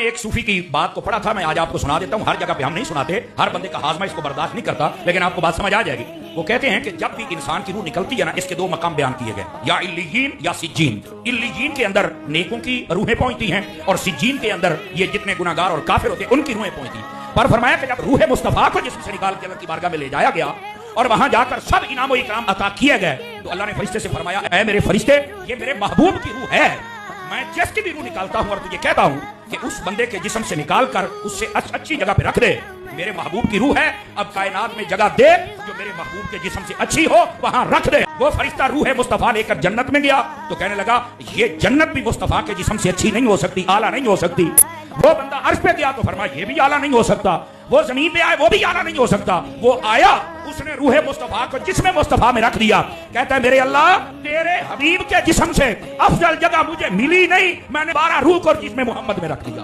ایک صوفی کی بات کو پڑھا تھا، میں آج آپ کو سنا دیتا ہوں. ہر جگہ پہ ہم نہیں سناتے، ہر بندے کا ہاضمہ اس کو برداشت نہیں کرتا، لیکن آپ کو بات سمجھ آ جائے گی. وہ کہتے ہیں کہ جب بھی انسان کی روح نکلتی ہے نا، اس کے دو مقام بیان کیے گئے، یا علیین یا سجین. علیین کے اندر نیکوں کی روحیں پہنچتی ہیں، اور سجین کے اندر یہ جتنے گناہگار اور کافر ہوتے ہیں ان کی روحیں پہنچتی ہیں. پر فرمایا کہ جب روح مصطفیٰ کو جسم سے نکال کے اللہ کی بارگاہ میں لے جایا گیا اور وہاں جا کر سب انعام و اکرام عطا کیے گئے، تو اللہ نے فرشتے سے فرمایا، اے میرے فرشتے، یہ میرے محبوب کی روح ہے. میں جس کی بھی روح نکالتا ہوں اور تجھے کہتا ہوں کہ اس بندے کے جسم سے نکال کر اس سے اچھی جگہ پہ رکھ دے. میرے محبوب کی روح ہے، اب کائنات میں جگہ دے جو میرے محبوب کے جسم سے اچھی ہو، وہاں رکھ دے. وہ فرشتہ روح مصطفیٰ لے کر جنت میں گیا تو کہنے لگا یہ جنت بھی مصطفیٰ کے جسم سے اچھی نہیں ہو سکتی، اعلیٰ نہیں ہو سکتی. وہ بندہ عرش پہ گیا تو فرمایا یہ بھی اعلیٰ نہیں ہو سکتا. وہ زمین پہ آئے، وہ بھی اعلیٰ نہیں ہو سکتا. وہ آیا، اس نے روح مصطفیٰ کو جسم مصطفیٰ میں رکھ دیا. کہتا ہے میرے اللہ، تیرے حبیب کے جسم سے افضل جگہ مجھے ملی نہیں، میں نے 12 روح کو جسم محمد میں رکھ دیا.